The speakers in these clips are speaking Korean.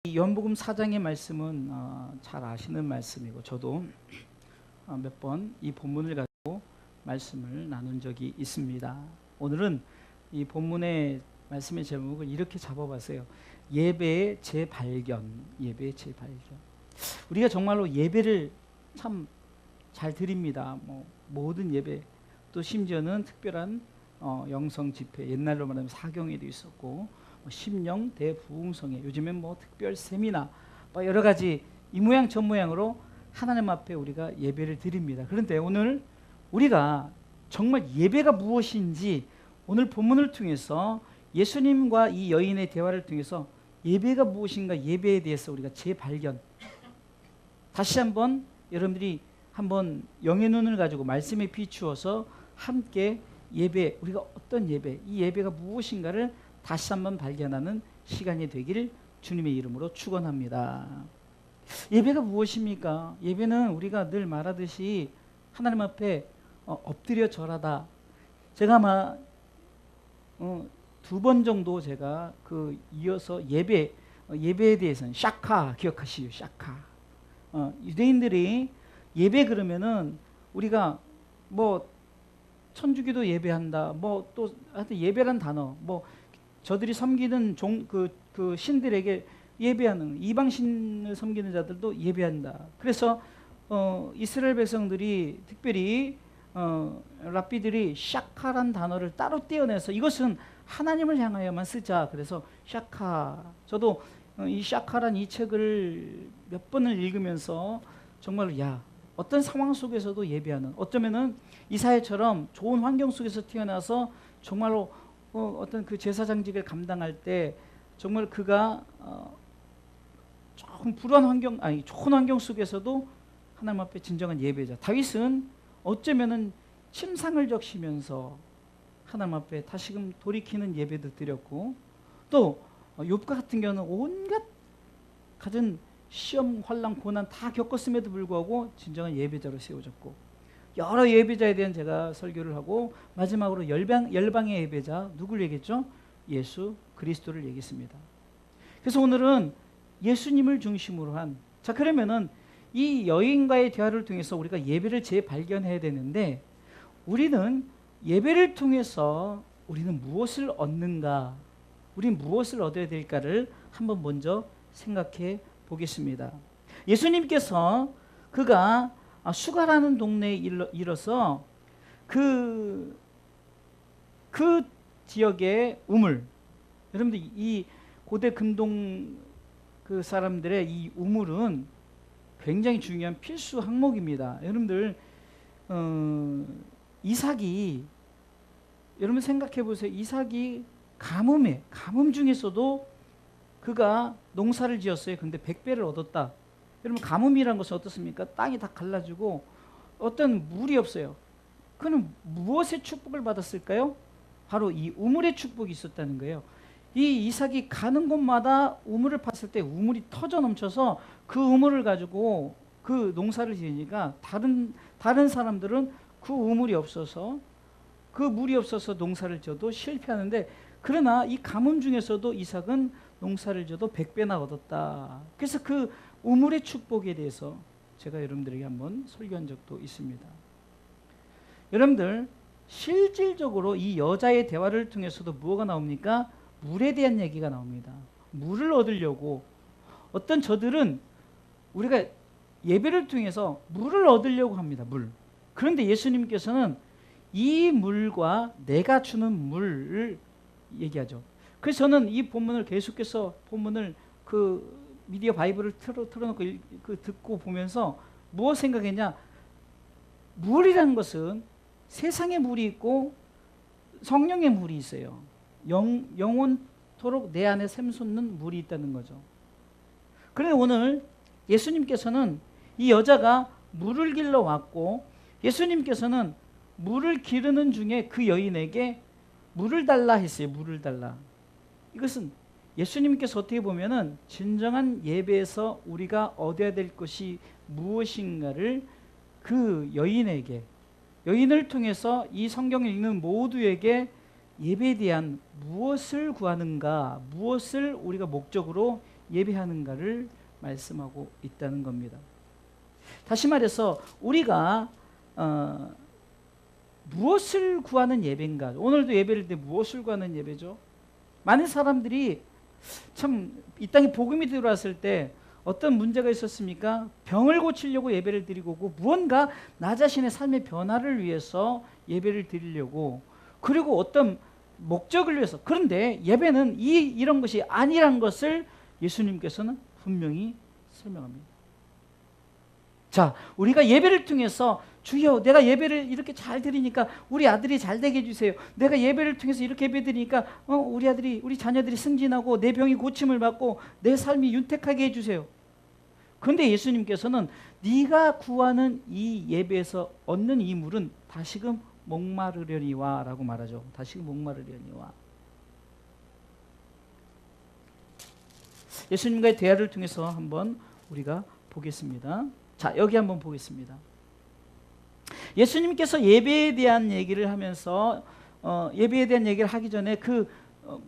이 요한복음 4장의 말씀은 잘 아시는 말씀이고 저도 몇 번 이 본문을 가지고 말씀을 나눈 적이 있습니다. 오늘은 이 본문의 말씀의 제목을 이렇게 잡아봤어요. 예배의 재발견. 예배의 재발견. 우리가 정말로 예배를 참 잘 드립니다. 모든 예배, 또 심지어는 특별한 영성 집회, 옛날로 말하면 사경회도 있었고 심령 대부흥성회, 요즘엔 특별 세미나 여러 가지 이 모양 저 모양으로 하나님 앞에 우리가 예배를 드립니다. 그런데 오늘 우리가 정말 예배가 무엇인지 오늘 본문을 통해서 예수님과 이 여인의 대화를 통해서 예배가 무엇인가, 예배에 대해서 우리가 재발견, 다시 한번 여러분들이 한번 영의 눈을 가지고 말씀에 비추어서 함께 예배, 우리가 어떤 예배, 이 예배가 무엇인가를 다시 한번 발견하는 시간이 되기를 주님의 이름으로 축원합니다. 예배가 무엇입니까? 예배는 우리가 늘 말하듯이 하나님 앞에 엎드려 절하다. 제가 아마 2번 정도 제가 이어서 예배에 대해서는 샤카 기억하시죠? 샤카. 유대인들이 예배 그러면은 우리가 천주교도 예배한다. 또 하여튼 예배란 단어, 저들이 섬기는 그 신들에게 예배하는, 이방 신을 섬기는 자들도 예배한다. 그래서 이스라엘 백성들이 특별히 랍비들이 샤카란 단어를 따로 떼어내서 이것은 하나님을 향하여만 쓰자. 그래서 샤카. 저도 이 샤카란 이 책을 몇 번을 읽으면서 정말로 어떤 상황 속에서도 예배하는, 어쩌면은 이사야처럼 좋은 환경 속에서 태어나서 정말로 어떤 그 제사장직을 감당할 때 정말 그가 조금 불우한 환경, 좋은 환경 속에서도 하나님 앞에 진정한 예배자. 다윗은 어쩌면은 침상을 적시면서 하나님 앞에 다시금 돌이키는 예배도 드렸고, 또 욥과 같은 경우는 온갖 가진 시험, 환난, 고난 다 겪었음에도 불구하고 진정한 예배자로 세워졌고, 여러 예배자에 대한 제가 설교를 하고 마지막으로 열방의 예배자 누굴 얘기했죠? 예수 그리스도를 얘기했습니다. 그래서 오늘은 예수님을 중심으로 한, 그러면은 이 여인과의 대화를 통해서 우리가 예배를 재발견해야 되는데, 우리는 예배를 통해서 우리는 무엇을 얻는가, 우리는 무엇을 얻어야 될까를 한번 먼저 생각해 보겠습니다. 예수님께서 그가 수가라는 동네에 이르러서 그 지역의 우물, 여러분들 이 고대 근동 그 사람들의 이 우물은 굉장히 중요한 필수 항목입니다. 여러분들 이삭이, 여러분 생각해 보세요. 이삭이 가뭄 중에서도 그가 농사를 지었어요. 근데 100배를 얻었다. 여러분 가뭄이란 것은 어떻습니까? 땅이 다 갈라지고 어떤 물이 없어요. 그는 무엇의 축복을 받았을까요? 바로 이 우물의 축복이 있었다는 거예요. 이 이삭이 가는 곳마다 우물을 팠을 때 우물이 터져 넘쳐서 그 우물을 가지고 그 농사를 지으니까 다른 사람들은 그 우물이 없어서, 그 물이 없어서 농사를 지어도 실패하는데, 그러나 이 가뭄 중에서도 이삭은 농사를 지어도 100배나 얻었다. 그래서 그 우물의 축복에 대해서 제가 여러분들에게 한번 설교한 적도 있습니다. 여러분들 실질적으로 이 여자의 대화를 통해서도 뭐가 나옵니까? 물에 대한 얘기가 나옵니다. 물을 얻으려고 어떤 저들은 우리가 예배를 통해서 물을 얻으려고 합니다. 물. 그런데 예수님께서는 이 물과 내가 주는 물을 얘기하죠. 그래서 저는 이 본문을 계속해서 미디어 바이블을 틀어놓고 듣고 보면서 무엇 생각했냐? 물이라는 것은 세상의 물이 있고 성령의 물이 있어요. 영원토록 내 안에 샘솟는 물이 있다는 거죠. 그런데 오늘 예수님께서는 이 여자가 물을 길러 왔고, 예수님께서는 물을 기르는 중에 그 여인에게 물을 달라 했어요. 물을 달라. 이것은 예수님께서 어떻게 보면은 진정한 예배에서 우리가 얻어야 될 것이 무엇인가를 그 여인을 통해서 이 성경을 읽는 모두에게 예배에 대한 무엇을 구하는가, 무엇을 우리가 목적으로 예배하는가를 말씀하고 있다는 겁니다. 다시 말해서 우리가 무엇을 구하는 예배인가? 오늘도 예배를 때 무엇을 구하는 예배죠? 많은 사람들이 참 이 땅에 복음이 들어왔을 때 어떤 문제가 있었습니까? 병을 고치려고 예배를 드리고 오고, 무언가 나 자신의 삶의 변화를 위해서 예배를 드리려고, 그리고 어떤 목적을 위해서. 그런데 예배는 이런 것이 아니란 것을 예수님께서는 분명히 설명합니다. 자, 우리가 예배를 통해서 주여, 내가 예배를 이렇게 잘 드리니까 우리 아들이 잘 되게 해주세요. 내가 예배를 통해서 이렇게 예배 드리니까 우리 아들이, 우리 자녀들이 승진하고 내 병이 고침을 받고 내 삶이 윤택하게 해주세요. 그런데 예수님께서는 네가 구하는 이 예배에서 얻는 이 물은 다시금 목마르려니와 라고 말하죠. 다시금 목마르려니와. 예수님과의 대화를 통해서 한번 우리가 보겠습니다. 자, 여기 한번 보겠습니다. 예수님께서 예배에 대한 얘기를 하면서 예배에 대한 얘기를 하기 전에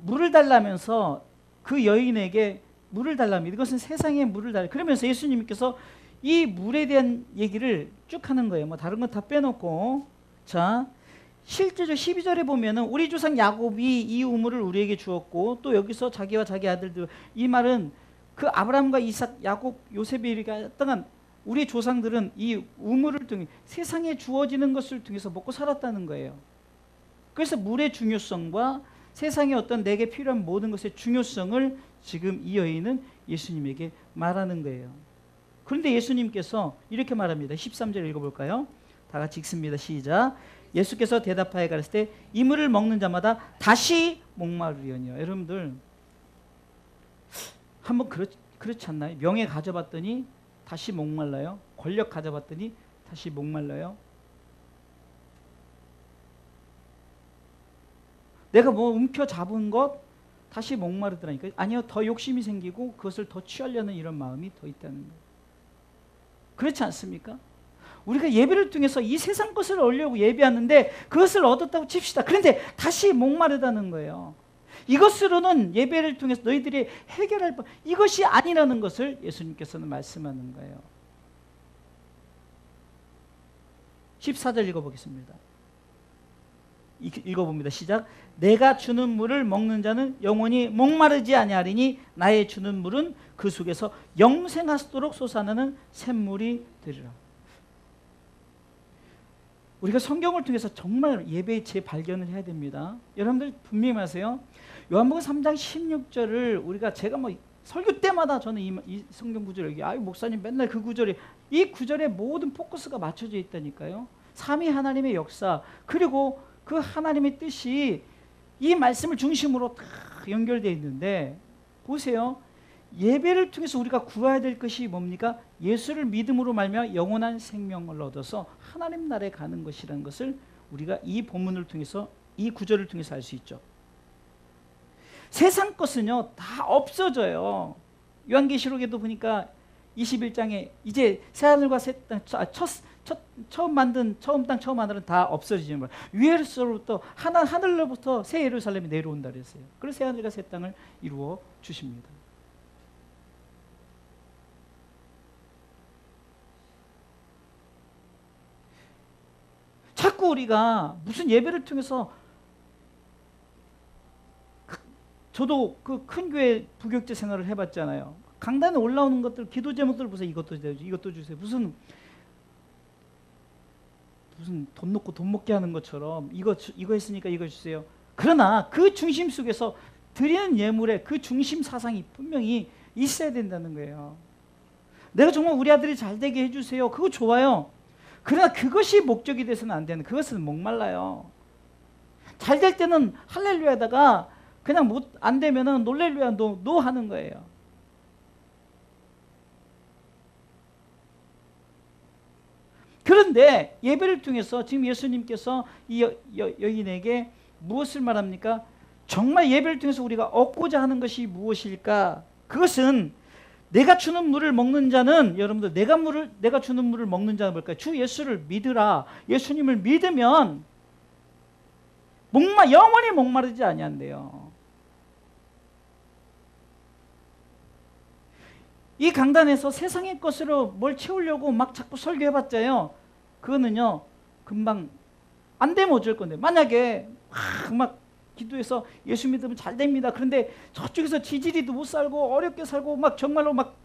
물을 달라면서 그 여인에게 물을 달랍니다. 이것은 세상에 물을 달라. 그러면서 예수님께서 이 물에 대한 얘기를 쭉 하는 거예요. 뭐 다른 건 다 빼놓고. 자, 실제로 12절에 보면은 우리 조상 야곱이 이 우물을 우리에게 주었고, 또 여기서 자기와 자기 아들들, 이 말은 그 아브라함과 이삭, 야곱, 요셉이 했던 우리 조상들은 이 우물을 통해 세상에 주어지는 것을 통해서 먹고 살았다는 거예요. 그래서 물의 중요성과 세상에 어떤 내게 필요한 모든 것의 중요성을 지금 이 여인은 예수님에게 말하는 거예요. 그런데 예수님께서 이렇게 말합니다. 13절 읽어볼까요? 다 같이 읽습니다. 시작. 예수께서 대답하여 가르칠 때 이 물을 먹는 자마다 다시 목마르려니와. 여러분들 한번 그렇지 않나요? 명예 가져봤더니 다시 목말라요. 권력 가져봤더니 다시 목말라요. 내가 뭐 움켜잡은 것 다시 목마르더라니까요. 아니요, 더 욕심이 생기고 그것을 더 취하려는 이런 마음이 더 있다는 거예요. 그렇지 않습니까? 우리가 예배를 통해서 이 세상 것을 얻으려고 예배하는데 그것을 얻었다고 칩시다. 그런데 다시 목마르다는 거예요. 이것으로는 예배를 통해서 너희들이 해결할 바, 이것이 아니라는 것을 예수님께서는 말씀하는 거예요. 14절 읽어보겠습니다. 읽어봅니다. 시작. 내가 주는 물을 먹는 자는 영원히 목마르지 아니하리니 나의 주는 물은 그 속에서 영생하도록 솟아나는 샘물이 되리라. 우리가 성경을 통해서 정말 예배의 재발견을 해야 됩니다. 여러분들 분명히 아세요. 요한복음 3장 16절을 우리가 제가 뭐 설교 때마다 저는 이 성경 구절을 얘기해요. 아유 목사님 맨날 그 구절이, 이 구절에 모든 포커스가 맞춰져 있다니까요. 삼위 하나님의 역사, 그리고 그 하나님의 뜻이 이 말씀을 중심으로 다 연결되어 있는데, 보세요. 예배를 통해서 우리가 구해야 될 것이 뭡니까? 예수를 믿음으로 말미암아 영원한 생명을 얻어서 하나님 나라에 가는 것이라는 것을 우리가 이 본문을 통해서, 이 구절을 통해서 알 수 있죠. 세상 것은요 다 없어져요. 요한계시록에도 보니까 21장에 이제 새하늘과 새 땅, 처음 땅 처음 하늘은 다 없어지는 거예요. 위에서부터 하늘로부터 새 예루살렘이 내려온다 그랬어요. 그래서 새하늘과 새 땅을 이루어 주십니다. 자꾸 우리가 무슨 예배를 통해서, 저도 그 큰 교회 부교육제 생활을 해봤잖아요. 강단에 올라오는 것들, 기도 제목들 보세요. 이것도 주세요, 이것도 주세요. 무슨 돈 놓고 돈 먹게 하는 것처럼 이거 했으니까 이거 주세요. 그러나 그 중심 속에서 드리는 예물의 그 중심 사상이 분명히 있어야 된다는 거예요. 내가 정말 우리 아들이 잘 되게 해주세요. 그거 좋아요. 그러나 그것이 목적이 돼서는 안 되는, 그것은 목말라요. 잘 될 때는 할렐루야다가 그냥 안 되면은 놀렐루야 노 하는 거예요. 그런데 예배를 통해서 지금 예수님께서 이 여인에게 무엇을 말합니까? 정말 예배를 통해서 우리가 얻고자 하는 것이 무엇일까? 그것은 내가 주는 물을 먹는 자는, 여러분들 내가 주는 물을 먹는 자는 뭘까요? 주 예수를 믿으라. 예수님을 믿으면 영원히 목마르지 아니한대요. 이 강단에서 세상의 것으로 뭘 채우려고 막 자꾸 설교해봤자요, 그거는요 금방 안 되면 어쩔 건데, 만약에 막 기도해서 예수 믿으면 잘 됩니다. 그런데 저쪽에서 지지리도 못 살고 어렵게 살고 막 정말로 막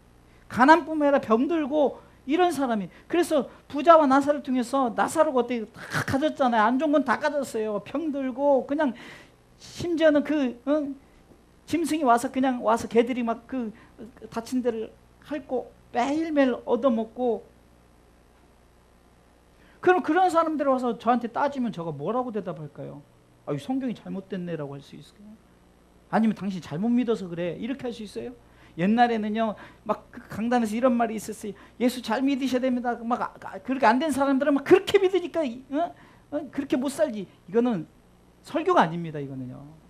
가난뿐만 아니라 병들고 이런 사람이, 그래서 부자와 나사를 통해서 나사로가 어떻게 다 가졌잖아요. 안 좋은 건 다 가졌어요. 병들고 그냥 심지어는 짐승이 와서 그냥 와서 개들이 막 그 다친 데를 핥고 매일매일 얻어먹고. 그럼 그런 사람들 와서 저한테 따지면 제가 뭐라고 대답할까요? 아, 이 성경이 잘못됐네라고 할 수 있을까요? 아니면 당신 잘못 믿어서 그래 이렇게 할 수 있어요? 옛날에는요 막 강단에서 이런 말이 있었어요. 예수 잘 믿으셔야 됩니다. 막 그렇게 안 된 사람들은 막 그렇게 믿으니까 그렇게 못 살지. 이거는 설교가 아닙니다. 이거는요.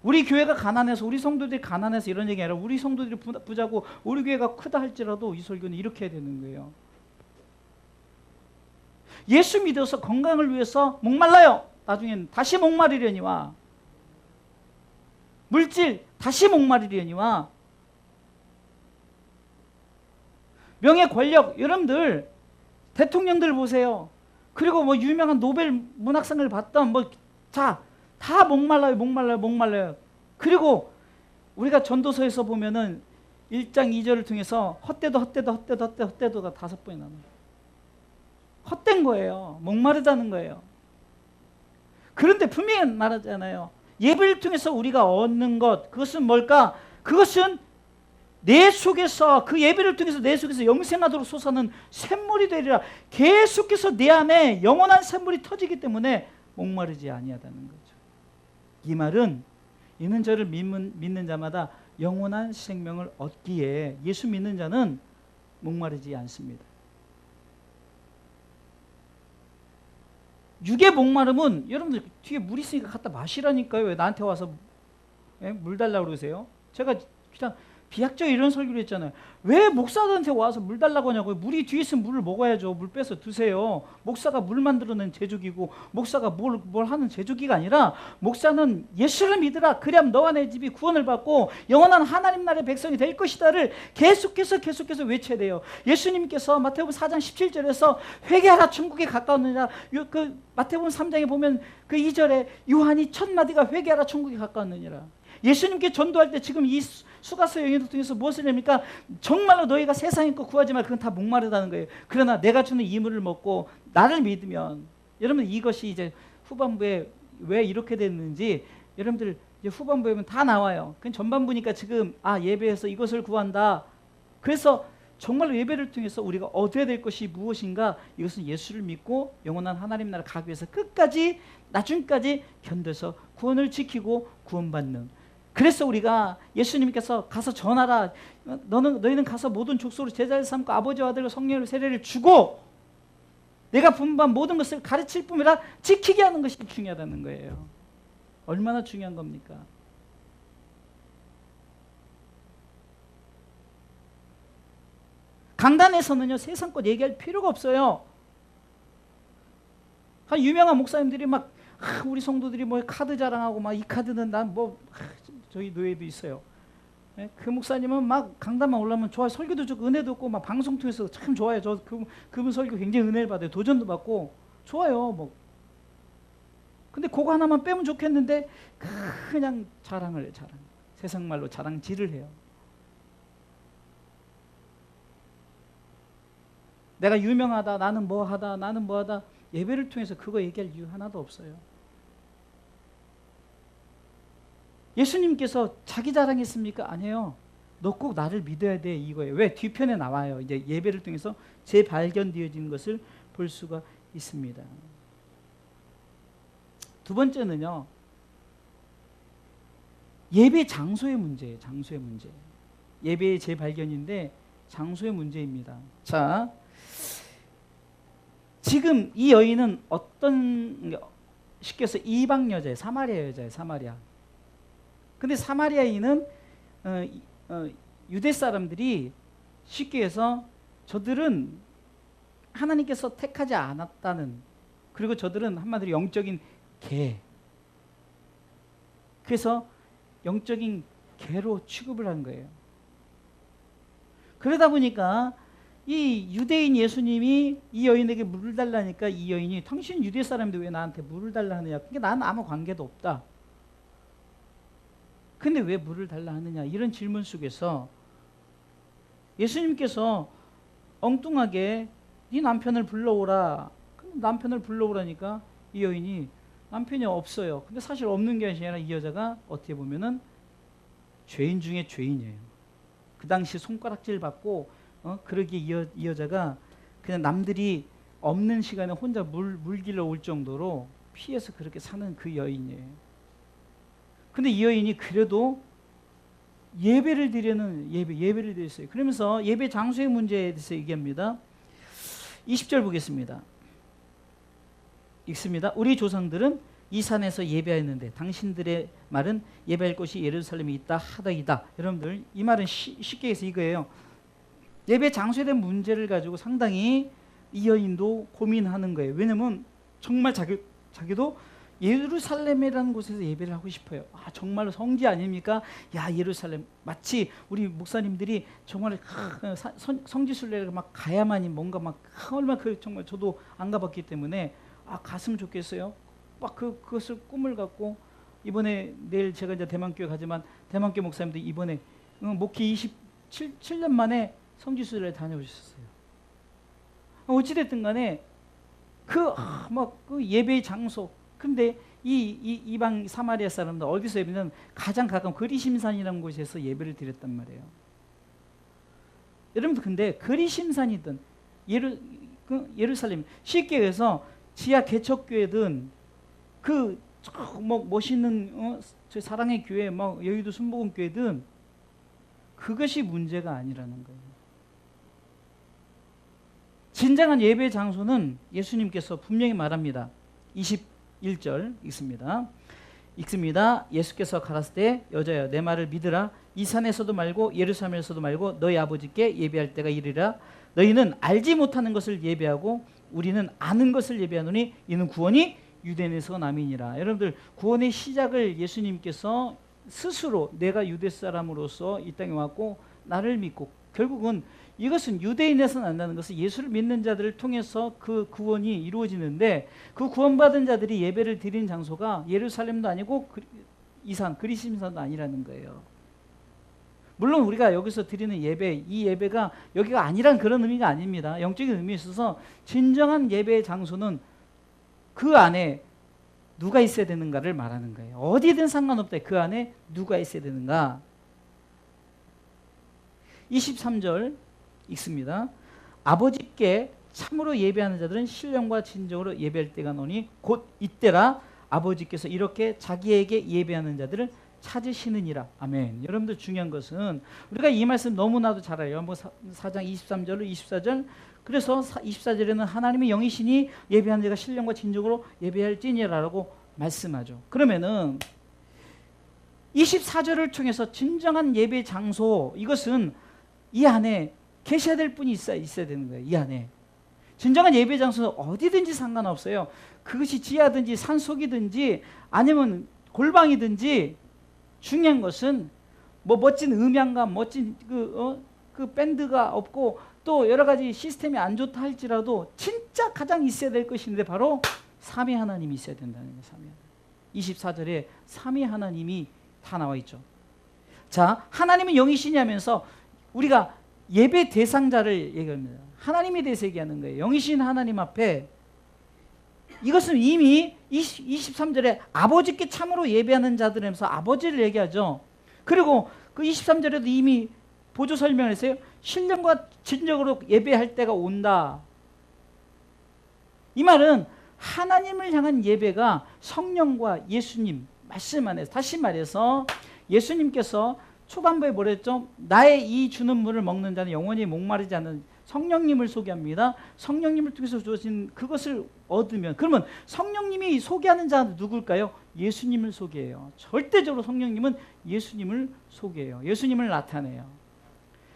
우리 교회가 가난해서, 우리 성도들이 가난해서 이런 얘기 아니라 우리 성도들이 부자고 우리 교회가 크다 할지라도 이 설교는 이렇게 해야 되는 거예요. 예수 믿어서 건강을 위해서 목말라요. 나중엔 다시 목마르려니와, 물질 다시 목마르려니와, 명예 권력, 여러분들 대통령들 보세요. 그리고 뭐 유명한 노벨 문학상을 받던 다 목말라요. 그리고 우리가 전도서에서 보면은 1장 2절을 통해서 헛되도가 5번이 나옵니다. 헛된 거예요. 목마르다는 거예요. 그런데 분명히 말하잖아요. 예배를 통해서 우리가 얻는 것, 그것은 뭘까? 그것은 내 속에서, 그 예배를 통해서 내 속에서 영생하도록 솟아는 샘물이 되리라. 계속해서 내 안에 영원한 샘물이 터지기 때문에 목마르지 아니하다는 거죠. 이 말은 이는 저를 믿는 자마다 영원한 생명을 얻기에 예수 믿는 자는 목마르지 않습니다. 육의 목마름은, 여러분들 뒤에 물 있으니까 갖다 마시라니까요. 왜 나한테 와서 물 달라고 그러세요? 제가 그냥 비약적 이런 설교를 했잖아요. 왜 목사들한테 와서 물 달라고 하냐고요. 물이 뒤에 있으면 물을 먹어야죠. 물 빼서 드세요. 목사가 물 만들어낸 제조기고, 목사가 뭘 하는 제조기가 아니라, 목사는 예수를 믿으라. 그리하면 너와 내 집이 구원을 받고 영원한 하나님 나라의 백성이 될 것이다를 계속해서 외쳐야 돼요. 예수님께서 마태복음 4장 17절에서 회개하라 천국에 가까웠느니라, 그 마태복음 3장에 보면 그 2절에 요한이 첫 마디가 회개하라 천국에 가까웠느니라. 예수님께 전도할 때 지금 이 수가서 여인을 통해서 무엇을 합니까? 정말로 너희가 세상의 것 구하지 말, 그건 다 목마르다는 거예요. 그러나 내가 주는 이 물을 먹고 나를 믿으면, 여러분 이것이 이제 후반부에 왜 이렇게 됐는지 여러분들 이제 후반부에 보면 다 나와요. 그건 전반부니까 지금 예배에서 이것을 구한다. 그래서 정말로 예배를 통해서 우리가 얻어야 될 것이 무엇인가? 이것은 예수를 믿고 영원한 하나님 나라 가기 위해서 끝까지 나중까지 견뎌서 구원을 지키고 구원받는. 그래서 우리가 예수님께서 가서 전하라. 너희는 가서 모든 족속으로 제자를 삼고 아버지와 아들과 성령으로 세례를 주고 내가 분부한 모든 것을 가르칠 뿐이라 지키게 하는 것이 중요하다는 거예요. 얼마나 중요한 겁니까? 강단에서는요 세상 것 얘기할 필요가 없어요. 유명한 목사님들이 막 우리 성도들이 뭐 카드 자랑하고 막 이 카드는 난 저희 노예도 있어요. 그 목사님은 막 강단만 올라오면 좋아요. 설교도 좋고 은혜도 없고 막 방송 통해서 참 좋아요. 저 그분 설교 굉장히 은혜를 받아요. 도전도 받고 좋아요. 뭐 근데 그거 하나만 빼면 좋겠는데 그냥 자랑을 해요. 자랑. 세상 말로 자랑질을 해요. 내가 유명하다, 나는 뭐하다. 예배를 통해서 그거 얘기할 이유 하나도 없어요. 예수님께서 자기 자랑했습니까? 아니에요. 너 꼭 나를 믿어야 돼 이거예요. 왜? 뒤편에 나와요. 이제 예배를 통해서 재발견되어지는 것을 볼 수가 있습니다. 두 번째는요. 예배 장소의 문제예요. 장소의 문제. 예배의 재발견인데 장소의 문제입니다. 자, 지금 이 여인은 쉽게 해서 이방 여자예요. 사마리아 여자예요. 사마리아. 근데 사마리아인은 유대 사람들이 쉽게 해서 저들은 하나님께서 택하지 않았다는, 그리고 저들은 한마디로 영적인 개, 그래서 영적인 개로 취급을 한 거예요. 그러다 보니까 이 유대인 예수님이 이 여인에게 물을 달라니까 이 여인이 당신 유대 사람인데 왜 나한테 물을 달라 하느냐. 그러니까 나는 아무 관계도 없다. 근데 왜 물을 달라 하느냐. 이런 질문 속에서 예수님께서 엉뚱하게 네 남편을 불러오라. 남편을 불러오라니까 이 여인이 남편이 없어요. 근데 사실 없는 게 아니라 이 여자가 어떻게 보면은 죄인 중에 죄인이에요. 그 당시 손가락질 받고 그러기에 이 여자가 그냥 남들이 없는 시간에 혼자 물길러 올 정도로 피해서 그렇게 사는 그 여인이에요. 근데 이 여인이 그래도 예배를 드리는 예배를 드렸어요. 그러면서 예배 장소의 문제에 대해서 얘기합니다. 20절 보겠습니다. 읽습니다. 우리 조상들은 이 산에서 예배하였는데 당신들의 말은 예배할 곳이 예루살렘에 있다 하다이다. 여러분들 이 말은 쉽게 해서 이거예요. 예배 장소에 대한 문제를 가지고 상당히 이 여인도 고민하는 거예요. 왜냐면 정말 자기도 예루살렘이라는 곳에서 예배를 하고 싶어요. 아, 정말로 성지 아닙니까? 야, 예루살렘. 마치 우리 목사님들이 정말 성지 순례를 막 가야만이 뭔가 막 얼마나 정말 저도 안 가봤기 때문에 갔으면 좋겠어요. 막 그것을 꿈을 갖고 이번에 내일 제가 이제 대만교회 가지만 대만교회 목사님들 이번에 목회 27년 만에 성지 순례를 다녀오셨어요. 어찌됐든 간에 그 예배의 장소. 근데 이 이방 사마리아 사람들 어디서 예배는 가장 가까운 그리심산이라는 곳에서 예배를 드렸단 말이에요. 여러분들 근데 그리심산이든 예루살렘 쉽게 해서 지하 개척교회든 멋있는 저 사랑의 교회 여의도 순복음 교회든 그것이 문제가 아니라는 거예요. 진정한 예배 장소는 예수님께서 분명히 말합니다. 21절 읽습니다. 예수께서 가라사대 때 여자여 내 말을 믿으라. 이 산에서도 말고 예루살렘에서도 말고 너희 아버지께 예배할 때가 이르리라. 너희는 알지 못하는 것을 예배하고 우리는 아는 것을 예배하노니 이는 구원이 유대인에서 남이니라. 여러분들 구원의 시작을 예수님께서 스스로 내가 유대 사람으로서 이 땅에 왔고 나를 믿고 결국은 이것은 유대인에서 난다는 것은 예수를 믿는 자들을 통해서 그 구원이 이루어지는데 그 구원받은 자들이 예배를 드리는 장소가 예루살렘도 아니고 이산 그리심산도 아니라는 거예요. 물론 우리가 여기서 드리는 예배, 이 예배가 여기가 아니란 그런 의미가 아닙니다. 영적인 의미에 있어서 진정한 예배의 장소는 그 안에 누가 있어야 되는가를 말하는 거예요. 어디든 상관없다. 그 안에 누가 있어야 되는가. 23절 읽습니다. 아버지께 참으로 예배하는 자들은 신령과 진정으로 예배할 때가 노니 곧 이때라. 아버지께서 이렇게 자기에게 예배하는 자들을 찾으시느니라. 아멘. 여러분들 중요한 것은 우리가 이 말씀 너무나도 잘 알아요. 4장 23절로 24절. 그래서 24절에는 하나님의 영이시니 예배하는 자가 신령과 진정으로 예배할지니라라고 말씀하죠. 그러면은 24절을 통해서 진정한 예배 장소, 이것은 이 안에 계셔야 될 분이 있어야 되는 거예요. 이 안에 진정한 예배 장소는 어디든지 상관없어요. 그것이 지하든지 산속이든지 아니면 골방이든지 중요한 것은 멋진 음향감, 멋진 그 밴드가 없고 또 여러 가지 시스템이 안 좋다 할지라도 진짜 가장 있어야 될 것인데 바로 삼위 하나님이 있어야 된다는 거예요. 삼위 하나님. 24절에 삼위 하나님이 다 나와 있죠. 자, 하나님은 영이시냐면서 우리가 예배 대상자를 얘기합니다. 하나님에 대해서 얘기하는 거예요. 영이신 하나님 앞에 이것은 이미 23절에 아버지께 참으로 예배하는 자들에서 아버지를 얘기하죠. 그리고 그 23절에도 이미 보조 설명을 했어요. 신령과 진정으로 예배할 때가 온다. 이 말은 하나님을 향한 예배가 성령과 예수님 말씀 안에서, 다시 말해서 예수님께서 초반부에 뭐랬죠? 나의 이 주는 물을 먹는 자는 영원히 목마르지 않는 성령님을 소개합니다. 성령님을 통해서 주어진 그것을 얻으면, 그러면 성령님이 소개하는 자는 누굴까요? 예수님을 소개해요. 절대적으로 성령님은 예수님을 소개해요. 예수님을 나타내요.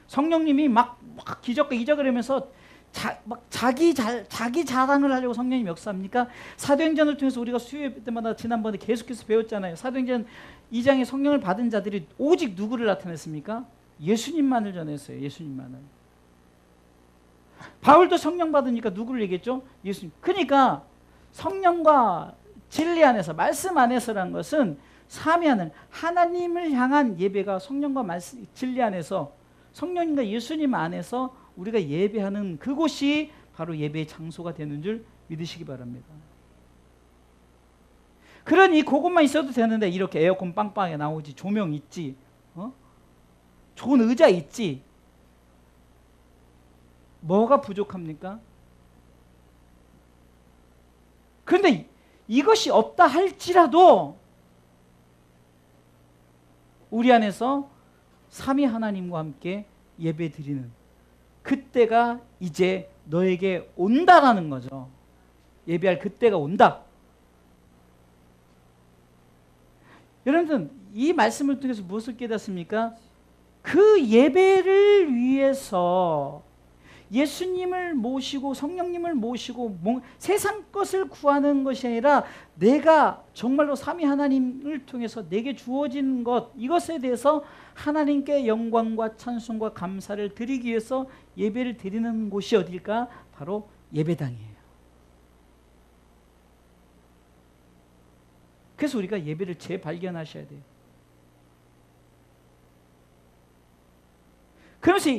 성령님이 막 기적과 이적을 하면서 자기 자랑을 하려고 성령님 역사합니까? 사도행전을 통해서 우리가 수요일 때마다 지난번에 계속해서 배웠잖아요. 사도행전 2장에 성령을 받은 자들이 오직 누구를 나타냈습니까? 예수님만을 전했어요. 예수님만을. 바울도 성령 받으니까 누구를 얘기했죠? 예수님. 그러니까 성령과 진리 안에서, 말씀 안에서란 것은 삼위하는 하나님을 향한 예배가 성령과 말씀, 진리 안에서, 성령님과 예수님 안에서 우리가 예배하는 그곳이 바로 예배의 장소가 되는 줄 믿으시기 바랍니다. 그러니 그것만 있어도 되는데 이렇게 에어컨 빵빵하게 나오지, 조명 있지, 좋은 의자 있지, 뭐가 부족합니까? 그런데 이것이 없다 할지라도 우리 안에서 삼위 하나님과 함께 예배 드리는 그때가 이제 너에게 온다라는 거죠. 예배할 그때가 온다. 여러분, 이 말씀을 통해서 무엇을 깨닫습니까? 그 예배를 위해서 예수님을 모시고 성령님을 모시고 세상 것을 구하는 것이 아니라 내가 정말로 삼위 하나님을 통해서 내게 주어진 것, 이것에 대해서 하나님께 영광과 찬송과 감사를 드리기 위해서 예배를 드리는 곳이 어딜까? 바로 예배당이에요. 그래서 우리가 예배를 재발견하셔야 돼요. 그러면서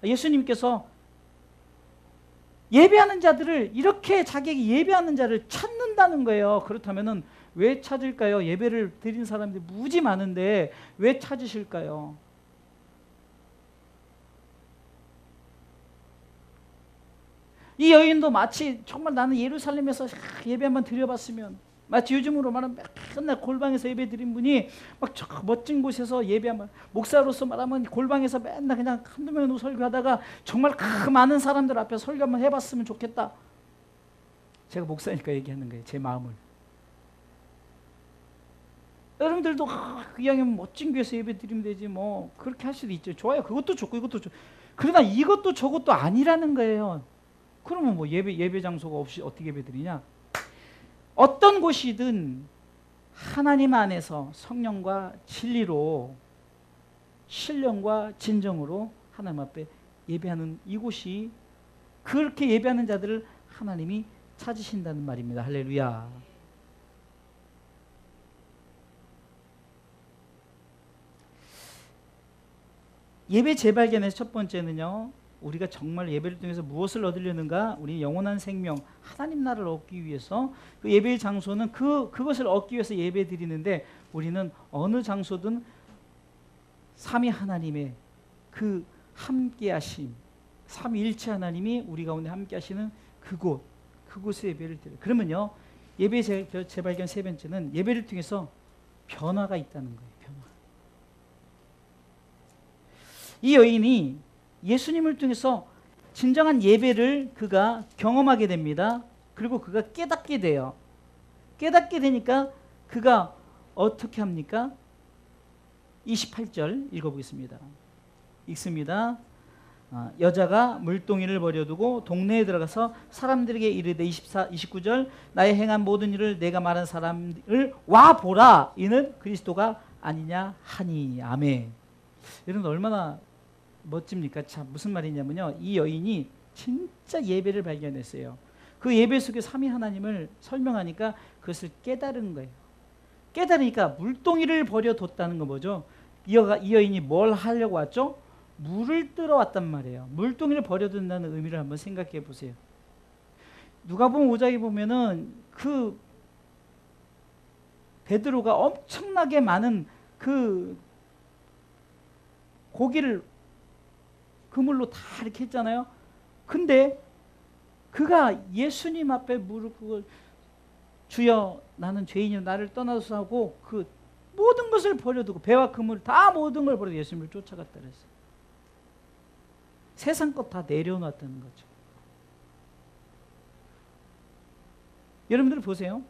예수님께서 예배하는 자들을, 이렇게 자기에게 예배하는 자를 찾는다는 거예요. 그렇다면은 왜 찾을까요? 예배를 드린 사람들이 무지 많은데 왜 찾으실까요? 이 여인도 마치 정말 나는 예루살렘에서 예배 한번 드려봤으면, 마치 요즘으로 말하면 맨날 골방에서 예배 드린 분이 막 저 멋진 곳에서 예배 한번, 목사로서 말하면 골방에서 맨날 그냥 한두 명 설교하다가 정말 그 많은 사람들 앞에 설교 한번 해봤으면 좋겠다. 제가 목사니까 얘기하는 거예요. 제 마음을. 여러분들도 이왕이면 멋진 교회에서 예배 드리면 되지 뭐 그렇게 할 수도 있죠. 좋아요. 그것도 좋고 이것도 좋고. 그러나 이것도 저것도 아니라는 거예요. 그러면 뭐 예배 장소가 없이 어떻게 예배 드리냐? 어떤 곳이든 하나님 안에서 성령과 진리로, 신령과 진정으로 하나님 앞에 예배하는 이곳이, 그렇게 예배하는 자들을 하나님이 찾으신다는 말입니다. 할렐루야. 예배 재발견의 첫 번째는요, 우리가 정말 예배를 통해서 무엇을 얻으려는가? 우리 영원한 생명, 하나님 나라를 얻기 위해서, 그 예배의 장소는 그것을 얻기 위해서 예배 드리는데, 우리는 어느 장소든 삼위 하나님의 그 함께 하심, 삼위일체 하나님이 우리 가운데 함께 하시는 그곳에 예배를 드려요. 그러면요, 예배의 재발견 세 번째는 예배를 통해서 변화가 있다는 거예요. 변화. 이 여인이 예수님을 통해서 진정한 예배를 그가 경험하게 됩니다. 그리고 그가 깨닫게 돼요. 깨닫게 되니까 그가 어떻게 합니까? 28절 읽어보겠습니다. 읽습니다. 여자가 물동이를 버려두고 동네에 들어가서 사람들에게 이르되, 29절, 나의 행한 모든 일을 내가 말한 사람을 와 보라, 이는 그리스도가 아니냐 하니. 아멘. 여러분 얼마나 멋집니까? 참 무슨 말이냐면요, 이 여인이 진짜 예배를 발견했어요. 그 예배 속에 삼위 하나님을 설명하니까 그것을 깨달은 거예요. 깨달으니까 물동이를 버려뒀다는 거 뭐죠? 이 여인이 뭘 하려고 왔죠? 물을 뜨러 왔단 말이에요. 물동이를 버려둔다는 의미를 한번 생각해 보세요. 누가복음 5장에 보면은 그 베드로가 엄청나게 많은 그 고기를 그물로 다 이렇게 했잖아요. 근데 그가 예수님 앞에 무릎 꿇고 주여 나는 죄인이요 나를 떠나서 하고 그 모든 것을 버려두고 배와 그물 다 모든 걸 버리고 예수님을 쫓아갔다 그랬어요. 세상 것 다 내려놨다는 거죠. 여러분들 보세요.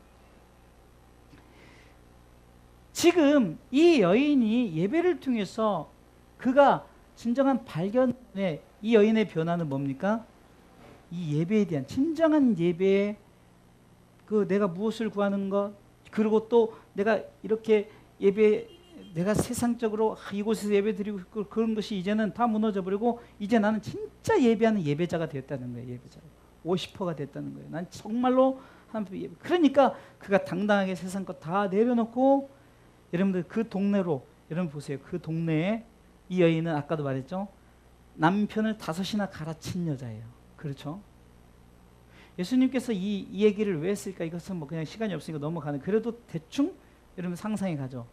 지금 이 여인이 예배를 통해서 그가 진정한 발견의 이 여인의 변화는 뭡니까? 이 예배에 대한 진정한 예배에 그 내가 무엇을 구하는 것, 그리고 또 내가 이렇게 예배, 내가 세상적으로 이곳에서 예배 드리고 그런 것이 이제는 다 무너져 버리고 이제 나는 진짜 예배하는 예배자가 되었다는 거예요. 예배자. 50%가 됐다는 거예요. 난 정말로 하나님 예배. 그러니까 그가 당당하게 세상 것 다 내려놓고, 여러분들 그 동네로, 여러분 보세요. 그 동네에 이 여인은 아까도 말했죠. 남편을 5이나 갈아친 여자예요. 그렇죠? 예수님께서 이 얘기를 왜 했을까? 이것은 뭐 그냥 시간이 없으니까 넘어가는. 그래도 대충 여러분 상상해 가죠.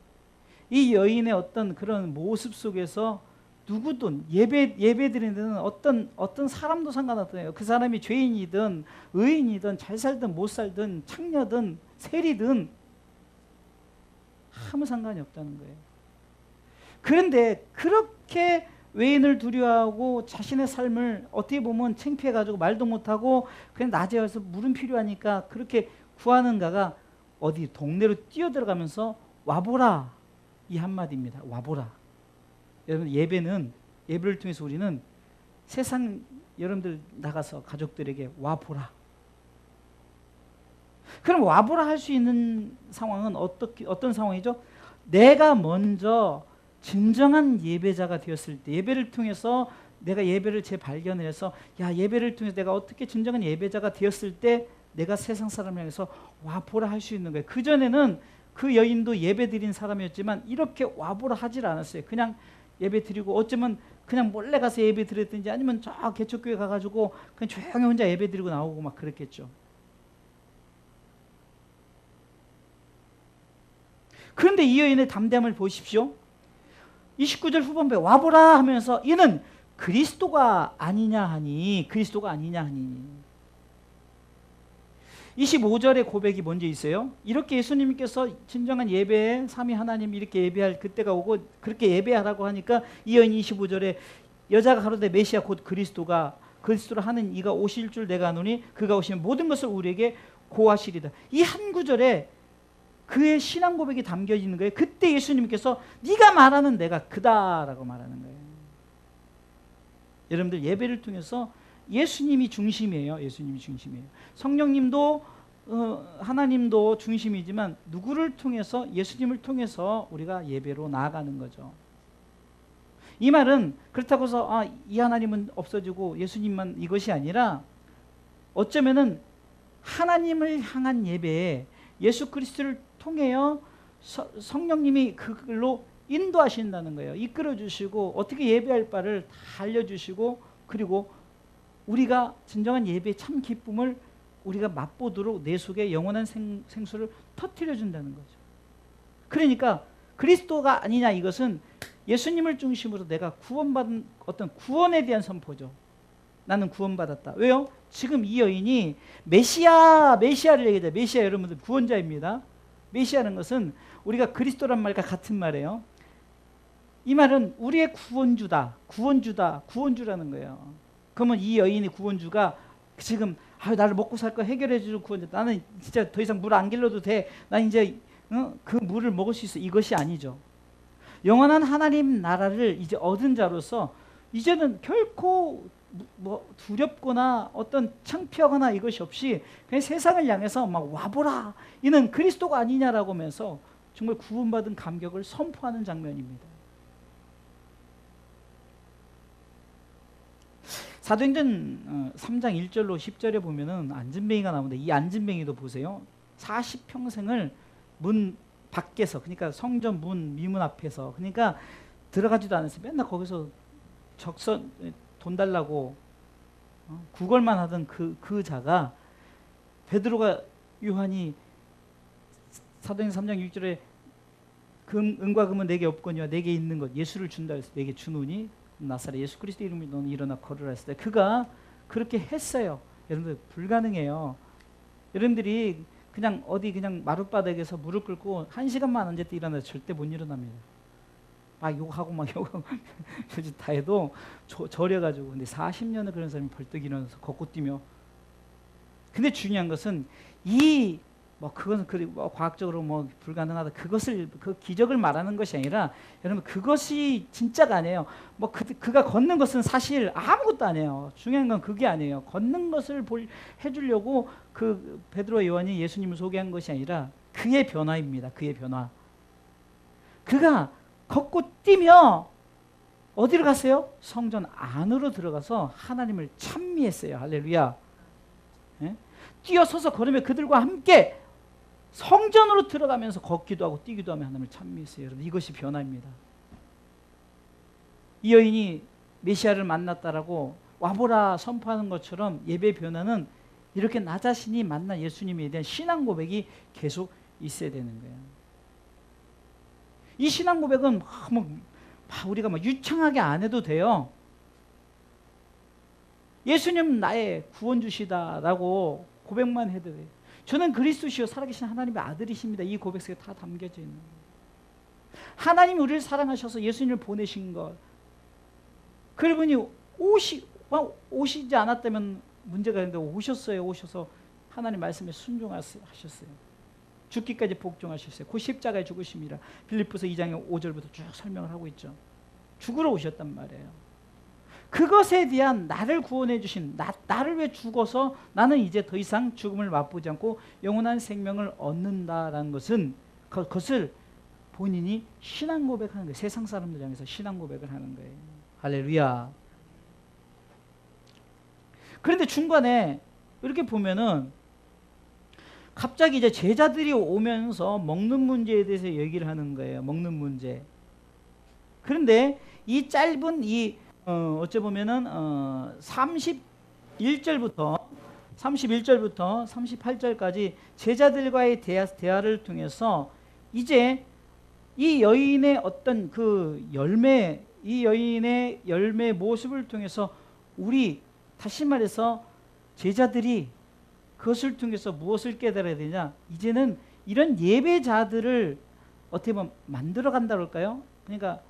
이 여인의 어떤 그런 모습 속에서 누구든 예배 드리는 어떤 사람도 상관없어요. 그 사람이 죄인이든 의인이든 잘 살든 못 살든 창녀든 세리든 아무 상관이 없다는 거예요. 그런데 그렇게 외인을 두려워하고 자신의 삶을 어떻게 보면 창피해가지고 말도 못하고 그냥 낮에 와서 물은 필요하니까 그렇게 구하는가가 어디 동네로 뛰어들어가면서 와보라, 이 한마디입니다. 와보라. 여러분, 예배를 통해서 우리는 세상 여러분들 나가서 가족들에게 와보라. 그럼 와보라 할 수 있는 상황은 어떤 상황이죠? 내가 먼저 진정한 예배자가 되었을 때, 예배를 통해서 내가 예배를 재발견을 해서, 예배를 통해서 내가 어떻게 진정한 예배자가 되었을 때 내가 세상 사람을 향해서 와보라 할 수 있는 거예요. 그전에는 그 여인도 예배 드린 사람이었지만 이렇게 와보라 하질 않았어요. 그냥 예배 드리고, 어쩌면 그냥 몰래 가서 예배 드렸든지 아니면 저 개척교회 가가지고 그냥 조용히 혼자 예배 드리고 나오고 막 그랬겠죠. 그런데 이 여인의 담대함을 보십시오. 29절 후반부에 와보라 하면서 이는 그리스도가 아니냐 하니, 25절의 고백이 먼저 있어요. 이렇게 예수님께서 진정한 예배에 삼위 하나님 이렇게 예배할 그때가 오고 그렇게 예배하라고 하니까 이 여인이 25절에 여자가 가로되 메시아 곧 그리스도라 하는 이가 오실 줄 내가 아노니 그가 오시면 모든 것을 우리에게 고하시리다. 이 한 구절에 그의 신앙 고백이 담겨 있는 거예요. 그때 예수님께서 네가 말하는 내가 그다라고 말하는 거예요. 여러분들 예배를 통해서 예수님이 중심이에요. 예수님이 중심이에요. 성령님도 하나님도 중심이지만 누구를 통해서? 예수님을 통해서 우리가 예배로 나아가는 거죠. 이 말은 그렇다고 해서 이 하나님은 없어지고 예수님만 이것이 아니라 어쩌면은 하나님을 향한 예배에 예수 그리스도를 통해요 성령님이 그걸로 인도하신다는 거예요. 이끌어 주시고 어떻게 예배할 바를 다 알려주시고, 그리고 우리가 진정한 예배의 참 기쁨을 우리가 맛보도록 내 속에 영원한 생수를 터뜨려 준다는 거죠. 그러니까 그리스도가 아니냐, 이것은 예수님을 중심으로 내가 구원받은 어떤 구원에 대한 선포죠. 나는 구원받았다. 왜요? 지금 이 여인이 메시아를 얘기해요. 메시아 여러분들 구원자입니다. 메시아는 것은 우리가 그리스도란 말과 같은 말이에요. 이 말은 우리의 구원주라는 거예요. 그러면 이 여인의 구원주가 지금 나를 먹고 살 거 해결해 주는 구원자, 나는 진짜 더 이상 물 안 길러도 돼, 난 이제 그 물을 먹을 수 있어, 이것이 아니죠. 영원한 하나님 나라를 이제 얻은 자로서 이제는 결코 두렵거나 어떤 창피하거나 이것이 없이 그냥 세상을 향해서 막 와보라, 이는 그리스도가 아니냐라고 하면서 정말 구원받은 감격을 선포하는 장면입니다. 사도행전 3장 1절로 10절에 보면은 안진뱅이가 나오는데, 이 안진뱅이도 보세요. 40평생을 문 밖에서, 그러니까 성전 문 미문 앞에서, 그러니까 들어가지도 않았어요. 맨날 거기서 돈 달라고 구걸만 하던 그 자가, 베드로가 요한이 사도행전 3장 6절에 은과 금은 내게 없거니와 내게 있는 것 예수를 준다 해서 내게 주노니 나사렛 예수 그리스도 이름으로 너는 일어나 걸으라 했을 때 그가 그렇게 했어요. 여러분들 불가능해요. 여러분들이 그냥 어디 그냥 마룻바닥에서 무릎 꿇고 1시간만 앉았다 일어나서 절대 못 일어납니다. 막 욕하고 표지 다 해도 저려가지고. 근데 40년을 그런 사람이 벌떡 일어나서 걷고 뛰며. 근데 중요한 것은 이 뭐 그건 뭐 과학적으로 뭐 불가능하다. 그것을 그 기적을 말하는 것이 아니라 여러분 그것이 진짜가 아니에요. 뭐 그가 걷는 것은 사실 아무것도 아니에요. 중요한 건 그게 아니에요. 걷는 것을 해주려고 그 베드로와 요한이 예수님을 소개한 것이 아니라 그의 변화입니다. 그의 변화. 그가 걷고 뛰며 어디로 갔어요? 성전 안으로 들어가서 하나님을 찬미했어요. 할렐루야. 예? 뛰어서서 걸으며 그들과 함께 성전으로 들어가면서 걷기도 하고 뛰기도 하며 하나님을 찬미했어요. 여러분 이것이 변화입니다. 이 여인이 메시아를 만났다라고 와보라 선포하는 것처럼 예배 변화는 이렇게 나 자신이 만난 예수님에 대한 신앙 고백이 계속 있어야 되는 거예요. 이 신앙 고백은 우리가 유창하게 안 해도 돼요. 예수님 나의 구원주시다라고 고백만 해도 돼요. 저는 그리스도시요 살아계신 하나님의 아들이십니다. 이 고백 속에 다 담겨져 있는 거예요. 하나님이 우리를 사랑하셔서 예수님을 보내신 것. 그분이 오시지 않았다면 문제가 있는데 오셔서 하나님 말씀에 순종하셨어요. 죽기까지 복종하셨어요. 그 십자가에 죽으심이라 빌립보서 2장의 5절부터 쭉 설명을 하고 있죠. 죽으러 오셨단 말이에요. 그것에 대한 나를 구원해 주신 나를 위해 죽어서 나는 이제 더 이상 죽음을 맛보지 않고 영원한 생명을 얻는다라는 것은 그것을 본인이 신앙 고백하는 거예요. 세상 사람들 향해서 신앙 고백을 하는 거예요. 할렐루야. 그런데 중간에 이렇게 보면은 갑자기 이제 제자들이 오면서 먹는 문제에 대해서 얘기를 하는 거예요. 먹는 문제. 그런데 이 짧은 어째 보면은 31절부터 38절까지 제자들과의 대화를 통해서 이제 이 여인의 어떤 그 열매, 이 여인의 열매 모습을 통해서 우리 다시 말해서 제자들이 그것을 통해서 무엇을 깨달아야 되냐? 이제는 이런 예배자들을 어떻게 보면 만들어 간다 그럴까요? 그러니까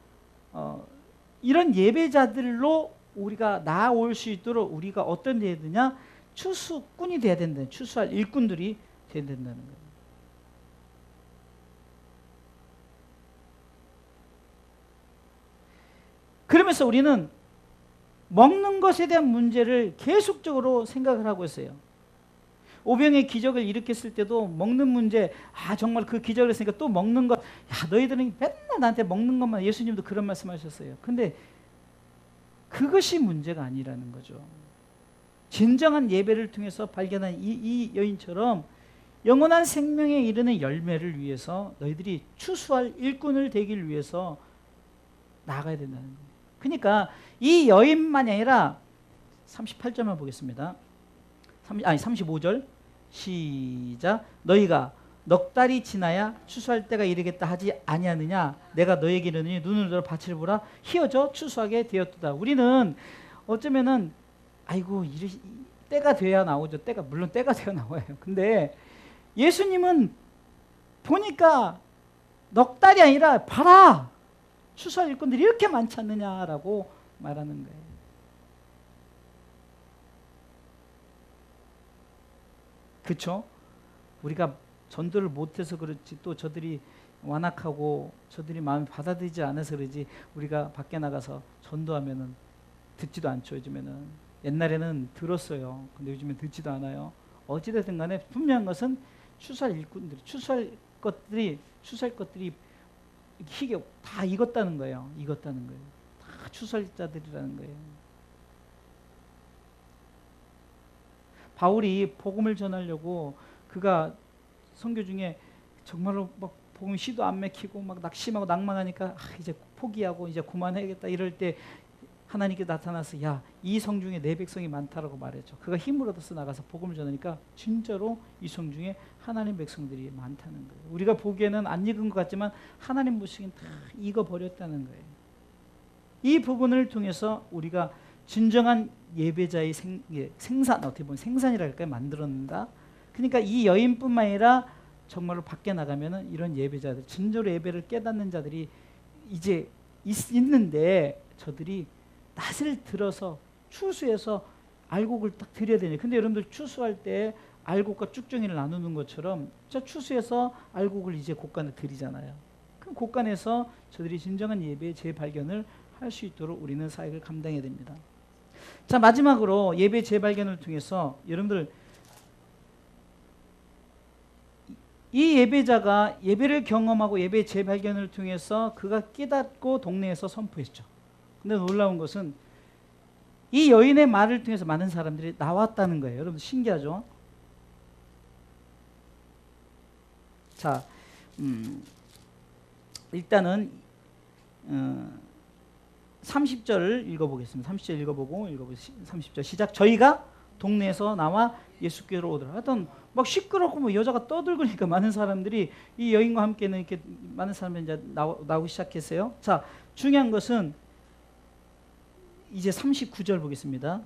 이런 예배자들로 우리가 나아올 수 있도록 우리가 어떤 돼야 되냐? 추수꾼이 돼야 된다. 추수할 일꾼들이 돼야 된다는 거예요. 그러면서 우리는 먹는 것에 대한 문제를 계속적으로 생각을 하고 있어요. 오병의 기적을 일으켰을 때도 먹는 문제, 정말 그 기적을 했으니까 또 먹는 것, 너희들은 맨날 나한테 먹는 것만, 예수님도 그런 말씀하셨어요. 근데 그것이 문제가 아니라는 거죠. 진정한 예배를 통해서 발견한 이 여인처럼 영원한 생명에 이르는 열매를 위해서 너희들이 추수할 일꾼을 되길 위해서 나아가야 된다는 거예요. 그러니까 이 여인만이 아니라 38절만 보겠습니다. 35절 시작. 너희가 넉 달이 지나야 추수할 때가 이르겠다 하지 아니하느냐? 내가 너에게 이르노니 눈을 들어 밭을 보라 희어져 추수하게 되었도다. 우리는 어쩌면은 때가 돼야 나오죠. 물론 때가 돼야 나와요. 근데 예수님은 보니까 넉 달이 아니라 봐라 추수할 일꾼들이 이렇게 많지 않느냐라고 말하는 거예요. 그렇죠? 우리가 전도를 못해서 그렇지, 또 저들이 완악하고 저들이 마음이 받아들이지 않아서 그러지, 우리가 밖에 나가서 전도하면은 듣지도 않죠. 요즘에는. 옛날에는 들었어요. 근데 요즘엔 듣지도 않아요. 어찌됐든 간에 분명한 것은 추수할 일꾼들이, 추수할 것들이 희게 다 익었다는 거예요. 다 추수할 자들이라는 거예요. 바울이 복음을 전하려고 그가 선교 중에 정말로 막 복음 시도 안 맥히고 막 낙심하고 낭만하니까 이제 포기하고 이제 그만해야겠다 이럴 때 하나님께 나타나서 이 성 중에 내 백성이 많다라고 말했죠. 그가 힘을 얻어서 나가서 복음을 전하니까 진짜로 이 성 중에 하나님 백성들이 많다는 거예요. 우리가 보기에는 안 익은 것 같지만 하나님 보시기엔 다 익어버렸다는 거예요. 이 부분을 통해서 우리가 진정한 예배자의 생산, 어떻게 보면 생산이라 할까요? 만들어낸다. 그러니까 이 여인뿐만 아니라 정말로 밖에 나가면은 이런 예배자들, 진정으로 예배를 깨닫는 자들이 이제 있는데 저들이 낯을 들어서 추수해서 알곡을 딱 드려야 되냐. 근데 여러분들 추수할 때 알곡과 쭉정이를 나누는 것처럼 저 추수해서 알곡을 이제 곳간에 드리잖아요. 그 곳간에서 저들이 진정한 예배의 재발견을 할 수 있도록 우리는 사역을 감당해야 됩니다. 자, 마지막으로 예배 재발견을 통해서 여러분들 이 예배자가 예배를 경험하고 예배 재발견을 통해서 그가 깨닫고 동네에서 선포했죠. 근데 놀라운 것은 이 여인의 말을 통해서 많은 사람들이 나왔다는 거예요. 여러분 신기하죠? 자, 일단은 30절을 읽어보겠습니다. 30절 읽어보고 30절 시작. 저희가 동네에서 나와 예수께로 오더라. 하여튼 막 시끄럽고 뭐 여자가 떠들고니까 많은 사람들이 이 여인과 함께는 이렇게 많은 사람들이 이제 나오기 시작했어요. 자, 중요한 것은 이제 39절 보겠습니다.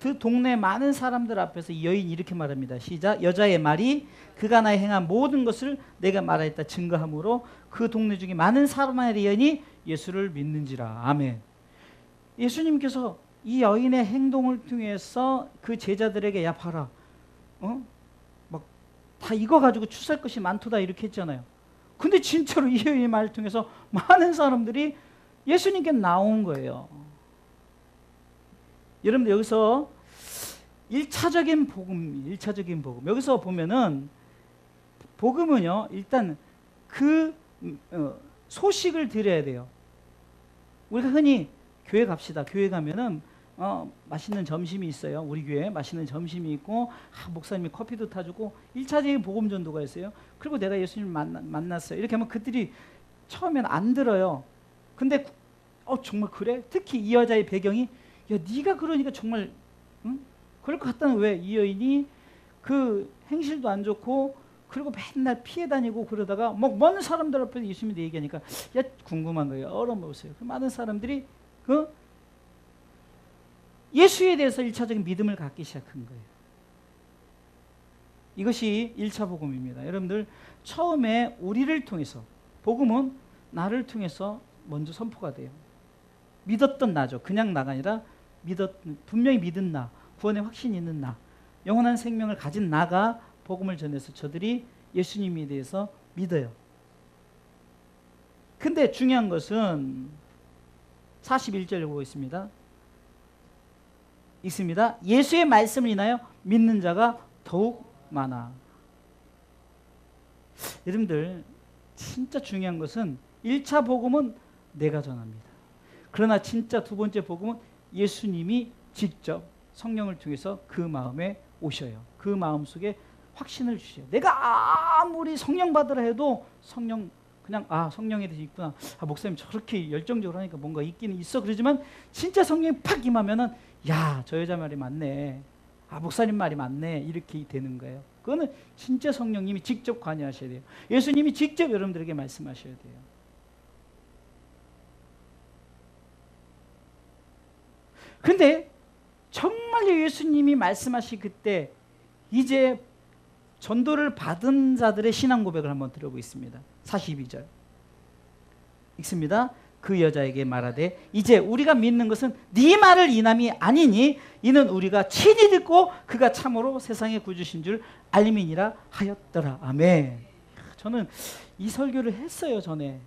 그 동네 많은 사람들 앞에서 이 여인이 이렇게 말합니다. 시작. 여자의 말이 그가 나에 행한 모든 것을 내가 말하였다 증거하므로 그 동네 중에 많은 사마리아 여인이 예수를 믿는지라. 아멘. 예수님께서 이 여인의 행동을 통해서 그 제자들에게 야 봐라, 막 다 이거 가지고 추수할 것이 많도다 이렇게 했잖아요. 근데 진짜로 이 여인의 말을 통해서 많은 사람들이 예수님께 나온 거예요. 여러분들 여기서 1차적인 복음. 여기서 보면은 복음은요, 일단 그 소식을 드려야 돼요. 우리가 흔히 교회 갑시다. 교회 가면은 맛있는 점심이 있어요. 우리 교회에 맛있는 점심이 있고 목사님이 커피도 타주고 1차적인 복음 전도가 있어요. 그리고 내가 예수님을 만났어요. 이렇게 하면 그들이 처음에는 안 들어요. 근데 정말 그래? 특히 이 여자의 배경이 야 네가 그러니까 정말 그럴 것 같다는 왜 이 여인이 그 행실도 안 좋고 그리고 맨날 피해 다니고 그러다가 막 많은 사람들 앞에서 예수님이 얘기하니까 야 궁금한 거예요. 얼어보세요. 많은 사람들이 그 예수에 대해서 1차적인 믿음을 갖기 시작한 거예요. 이것이 1차 복음입니다. 여러분들 처음에 우리를 통해서 복음은 나를 통해서 먼저 선포가 돼요. 믿었던 나죠. 그냥 나가 아니라 분명히 믿은 나, 구원의 확신이 있는 나, 영원한 생명을 가진 나가 복음을 전해서 저들이 예수님에 대해서 믿어요. 근데 중요한 것은 41절 보고 있습니다. 예수의 말씀을 인하여 믿는 자가 더욱 많아. 여러분들 진짜 중요한 것은 1차 복음은 내가 전합니다. 그러나 진짜 두 번째 복음은 예수님이 직접 성령을 통해서 그 마음에 오셔요. 그 마음 속에 확신을 주셔요. 내가 아무리 성령 받으라 해도 성령 그냥 성령에 대해서 있구나. 목사님 저렇게 열정적으로 하니까 뭔가 있기는 있어. 그러지만 진짜 성령이 팍 임하면은 야, 저 여자 말이 맞네. 목사님 말이 맞네. 이렇게 되는 거예요. 그거는 진짜 성령님이 직접 관여하셔야 돼요. 예수님이 직접 여러분들에게 말씀하셔야 돼요. 근데 정말 예수님이 말씀하신 그때 이제 전도를 받은 자들의 신앙 고백을 한번 들어보겠습니다. 42절 읽습니다. 그 여자에게 말하되 이제 우리가 믿는 것은 네 말을 인함이 아니니 이는 우리가 친히 듣고 그가 참으로 세상의 구주신 줄 알림이니라 하였더라. 아멘. 저는 이 설교를 했어요. 전에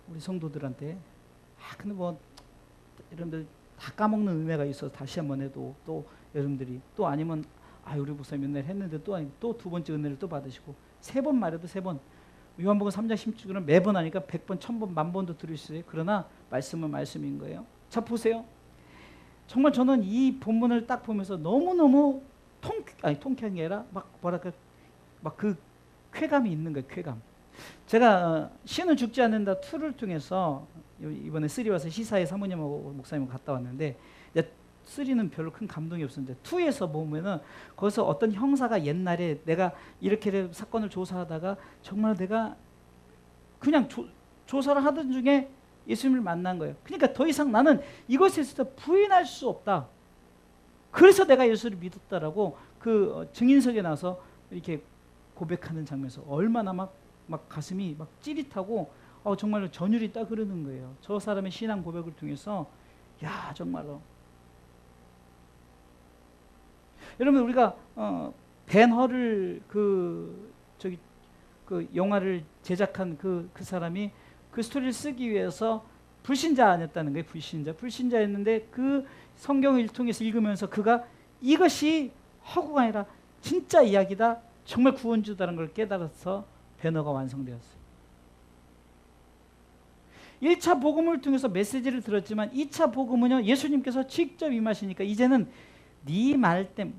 우리 성도들한테. 근데 뭐 여러분들 다 까먹는 의미가 있어서 다시 한번 해도 또 여러분들이 또 아니면 우리 목사님 은혜를 했는데 또 두 번째 은혜를 또 받으시고 3번 말해도 3번 요한복음 3장 16절은 매번 하니까 100번, 1000번, 10,000번도 들을 수 있어요. 그러나 말씀은 말씀인 거예요. 자 보세요. 정말 저는 이 본문을 딱 보면서 너무너무 통쾌한 게 아니라 막 그 쾌감이 있는 거예요. 쾌감. 제가 신은 죽지 않는다 2를 통해서 이번에 3 와서 시사회 사모님하고 목사님하고 갔다 왔는데 3는 별로 큰 감동이 없었는데 2에서 보면은 거기서 어떤 형사가 옛날에 내가 이렇게 사건을 조사하다가 정말 내가 그냥 조사를 하던 중에 예수님을 만난 거예요. 그러니까 더 이상 나는 이것에서 부인할 수 없다. 그래서 내가 예수를 믿었다라고 그 증인석에 나서 이렇게 고백하는 장면에서 얼마나 막 가슴이 막 찌릿하고 정말로 전율이 딱 흐르는 거예요. 저 사람의 신앙 고백을 통해서 정말로 여러분 우리가 벤허를 그 영화를 제작한 그 사람이 그 스토리를 쓰기 위해서 불신자였다는 거예요. 불신자였는데 그 성경을 통해서 읽으면서 그가 이것이 허구가 아니라 진짜 이야기다, 정말 구원주다라는 걸 깨달아서 배너가 완성되었어요. 1차 복음을 통해서 메시지를 들었지만 2차 복음은요, 예수님께서 직접 임하시니까 이제는 네 말 때문에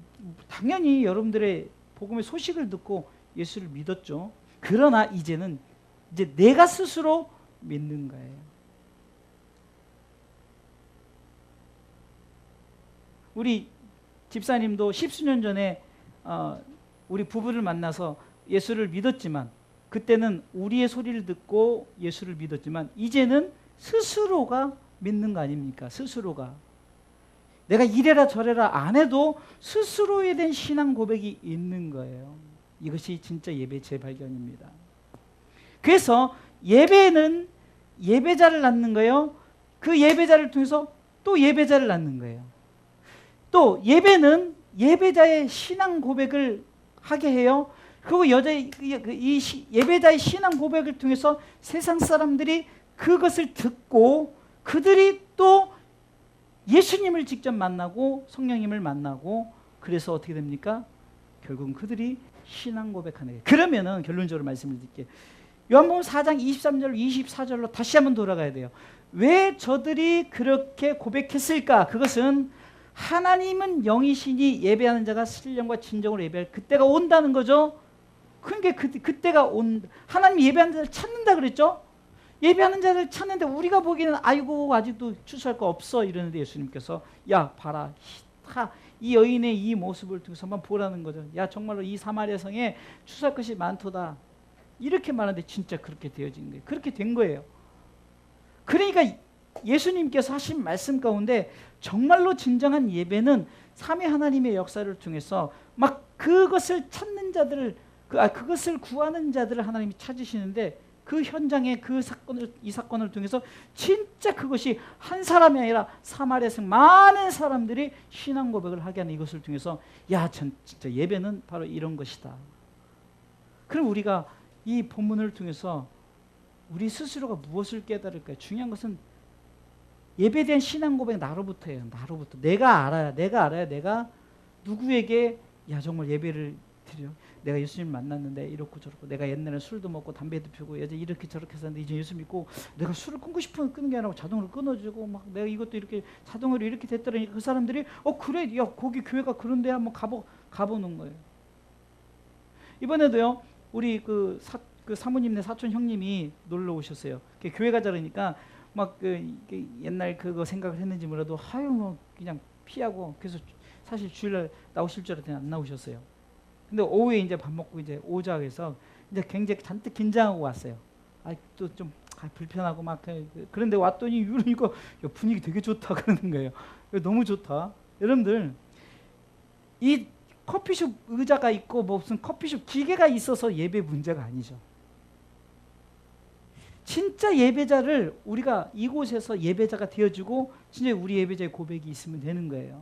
당연히 여러분들의 복음의 소식을 듣고 예수를 믿었죠. 그러나 이제는 이제 내가 스스로 믿는 거예요. 우리 집사님도 10수년 전에 우리 부부를 만나서 예수를 믿었지만, 그때는 우리의 소리를 듣고 예수를 믿었지만 이제는 스스로가 믿는 거 아닙니까? 스스로가. 내가 이래라 저래라 안 해도 스스로에 대한 신앙 고백이 있는 거예요. 이것이 진짜 예배 재발견입니다. 그래서 예배는 예배자를 낳는 거예요. 그 예배자를 통해서 또 예배자를 낳는 거예요. 또 예배는 예배자의 신앙 고백을 하게 해요. 그리고 이 예배자의 신앙 고백을 통해서 세상 사람들이 그것을 듣고 그들이 또 예수님을 직접 만나고 성령님을 만나고, 그래서 어떻게 됩니까? 결국은 그들이 신앙 고백하는 거예요. 그러면은 결론적으로 말씀을 드릴게요. 요한복음 4장 23절 24절로 다시 한번 돌아가야 돼요. 왜 저들이 그렇게 고백했을까? 그것은 하나님은 영이시니 예배하는 자가 신령과 진정으로 예배할 그때가 온다는 거죠. 그러니까 그때가 하나님 예배하는 자를 찾는다 그랬죠. 예배하는 자를 찾는데 우리가 보기에는 아이고 아직도 추수할 거 없어 이러는데 예수님께서 야 봐라, 이 여인의 이 모습을 통해서 한번 보라는 거죠. 야 정말로 이 사마리아 성에 추수할 것이 많도다, 이렇게 말하는데 진짜 그렇게 되어진 거예요. 그렇게 된 거예요. 그러니까 예수님께서 하신 말씀 가운데 정말로 진정한 예배는 삼위 하나님의 역사를 통해서 막 그것을 찾는 자들을 그것을 구하는 자들을 하나님이 찾으시는데, 그 현장에 이 사건을 통해서 진짜 그것이 한 사람이 아니라 사마리아에서 많은 사람들이 신앙 고백을 하게 하는 이것을 통해서 야, 진짜 예배는 바로 이런 것이다. 그럼 우리가 이 본문을 통해서 우리 스스로가 무엇을 깨달을까요? 중요한 것은 예배에 대한 신앙 고백 나로부터예요. 나로부터. 내가 알아야 내가 누구에게 야 정말 예배를 드려. 내가 예수님 만났는데 이렇고 저렇고, 내가 옛날에 술도 먹고 담배도 피우고 여자 이렇게 저렇게 했었는데 이제 예수 믿고 내가 술을 끊고 싶으면 끊는 게 아니라 자동으로 끊어지고 막 내가 이것도 이렇게 자동으로 이렇게 됐더니 그 사람들이 그래, 야 거기 교회가 그런데 한번 가보는 거예요. 이번에도요 우리 그 사모님네 사촌 형님이 놀러 오셨어요. 교회 가자 그러니까 막 옛날 그거 생각을 했는지 몰라도 뭐 그냥 피하고, 그래서 사실 주일날 나오실 줄 알았더니 안 나오셨어요. 근데 오후에 이제 밥 먹고 이제 오자 해서 이제 굉장히 잔뜩 긴장하고 왔어요. 또 좀 불편하고 막 그런데 왔더니 이거 분위기 되게 좋다 그러는 거예요. 너무 좋다. 여러분들 이 커피숍 의자가 있고 뭐 무슨 커피숍 기계가 있어서 예배 문제가 아니죠. 진짜 예배자를 우리가 이곳에서 예배자가 되어주고 진짜 우리 예배자의 고백이 있으면 되는 거예요.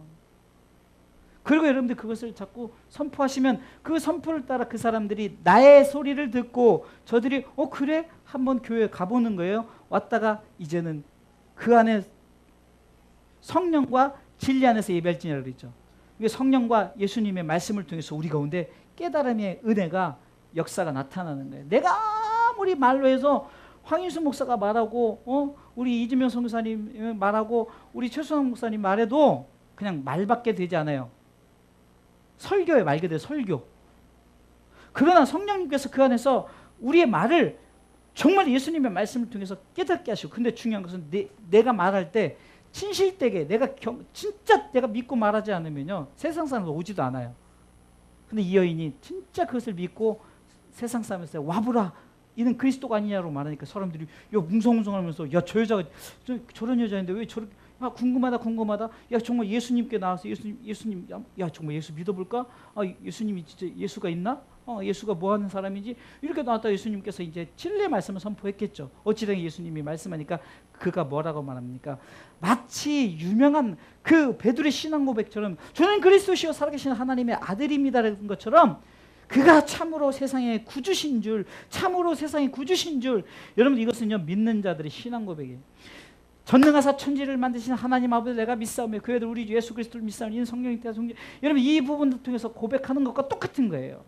그리고 여러분들 그것을 자꾸 선포하시면 그 선포를 따라 그 사람들이 나의 소리를 듣고 저들이 그래? 한번 교회 가보는 거예요. 왔다가 이제는 그 안에 성령과 진리 안에서 예배할지니라 그랬죠. 성령과 예수님의 말씀을 통해서 우리 가운데 깨달음의 은혜가 역사가 나타나는 거예요. 내가 아무리 말로 해서 황인수 목사가 말하고 우리 이재명 선교사님 말하고 우리 최수환 목사님 말해도 그냥 말밖에 되지 않아요. 설교에 말 그대로 설교. 그러나 성령님께서 그 안에서 우리의 말을 정말 예수님의 말씀을 통해서 깨닫게 하시고, 근데 중요한 것은 내가 말할 때 진실되게 진짜 내가 믿고 말하지 않으면요 세상 사람들 오지도 않아요. 근데 이 여인이 진짜 그것을 믿고 세상 사람한테 와보라, 이는 그리스도가 아니냐고 말하니까 사람들이 뭉성뭉성하면서 야 저 여자가 저런 여자인데 왜 저렇게 궁금하다. 야 정말 예수님께 나와서 예수님 야 정말 예수 믿어볼까? 예수님이 진짜 예수가 있나? 예수가 뭐 하는 사람인지 이렇게 나왔다. 예수님께서 이제 진리의 말씀을 선포했겠죠. 어찌된 예수님이 말씀하니까 그가 뭐라고 말합니까? 마치 유명한 그 베드로의 신앙 고백처럼 저는 그리스도시요 살아계신 하나님의 아들입니다라는 것처럼 그가 참으로 세상의 구주신 줄, 참으로 세상의 구주신 줄. 여러분 이것은요 믿는 자들의 신앙 고백이에요. 전능하사 천지를 만드신 하나님 아버지 내가 믿사오며 그 애들 우리 예수 그리스도를 믿사오니 이는 성령이 때와 성령. 여러분 이 부분을 통해서 고백하는 것과 똑같은 거예요.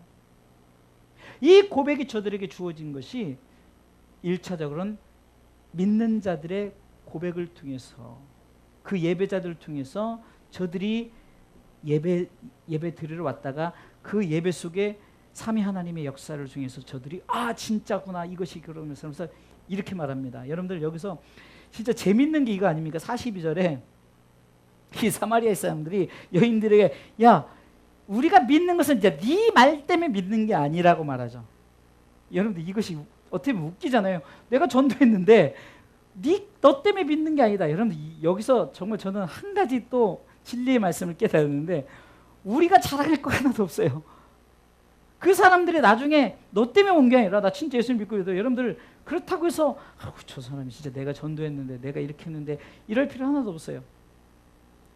이 고백이 저들에게 주어진 것이 1차적으로는 믿는 자들의 고백을 통해서 그 예배자들을 통해서 저들이 예배 드리러 왔다가 그 예배 속에 삼위 하나님의 역사를 통해서 저들이 진짜구나 이것이 그러면서 이렇게 말합니다. 여러분들 여기서 진짜 재밌는 게 이거 아닙니까? 42절에 이 사마리아 사람들이 여인들에게 야 우리가 믿는 것은 이제 네 말 때문에 믿는 게 아니라고 말하죠. 여러분들 이것이 어떻게 보면 웃기잖아요. 내가 전도했는데 너 때문에 믿는 게 아니다. 여러분들 여기서 정말 저는 한 가지 또 진리의 말씀을 깨달았는데 우리가 자랑할 거 하나도 없어요. 그 사람들이 나중에 너 때문에 온 게 아니라 나 진짜 예수를 믿고 있어요. 여러분들 그렇다고 해서 저 사람이 진짜 내가 전도했는데 내가 이렇게 했는데 이럴 필요 하나도 없어요.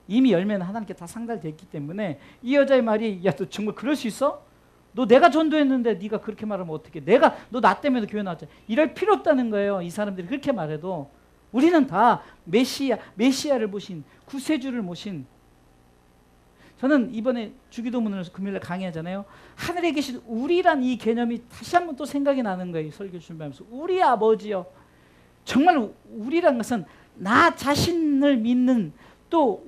이미 열매는 하나님께 다 상달됐기 때문에 이 여자의 말이 야 너 정말 그럴 수 있어? 너 내가 전도했는데 네가 그렇게 말하면 어떡해? 너 나 때문에 교회 나왔잖아. 이럴 필요 없다는 거예요. 이 사람들이 그렇게 말해도 우리는 다 메시아를 모신 구세주를 모신. 저는 이번에 주기도문을 금요일에 강의하잖아요. 하늘에 계신 우리란 이 개념이 다시 한번 또 생각이 나는 거예요. 설교 준비하면서 우리 아버지요. 정말 우리란 것은 나 자신을 믿는 또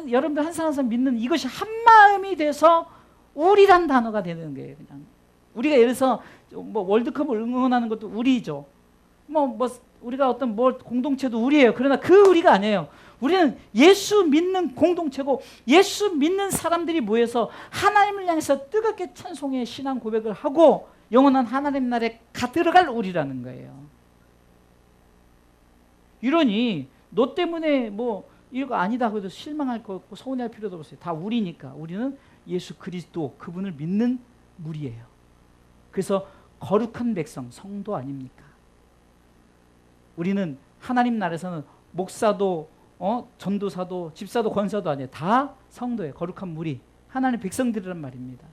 여러분들 한 사람 한 사람 믿는 이것이 한 마음이 돼서 우리란 단어가 되는 거예요. 그냥 우리가 예를 들어서 뭐 월드컵을 응원하는 것도 우리죠. 우리가 어떤 공동체도 우리예요. 그러나 그 우리가 아니에요. 우리는 예수 믿는 공동체고 예수 믿는 사람들이 모여서 하나님을 향해서 뜨겁게 찬송의 신앙 고백을 하고 영원한 하나님 나라에 들어갈 우리라는 거예요. 이러니 너 때문에 이거 아니다 해도 실망할 거 없고 서운해할 필요도 없어요. 다 우리니까. 우리는 예수 그리스도 그분을 믿는 무리예요. 그래서 거룩한 백성 성도 아닙니까? 우리는 하나님 나라에서는 목사도 전도사도 집사도 권사도 아니에요. 다 성도예요. 거룩한 무리 하나님 백성들이란 말입니다.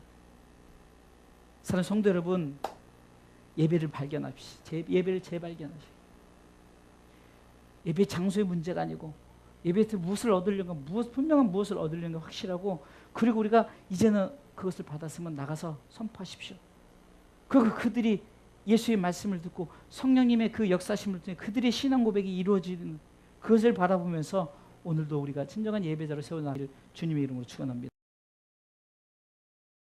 사랑하는 성도 여러분 예배를 발견합시다. 예배를 재발견하시고 예배 장소의 문제가 아니고 예배에서 무엇을 얻으려고 분명한 무엇을 얻으려는 게 확실하고 그리고 우리가 이제는 그것을 받았으면 나가서 선포하십시오. 그들이 예수의 말씀을 듣고 성령님의 그 역사심을 통해 그들의 신앙 고백이 이루어지는 그것을 바라보면서 오늘도 우리가 진정한 예배자로 세워나가기를 주님의 이름으로 축원합니다.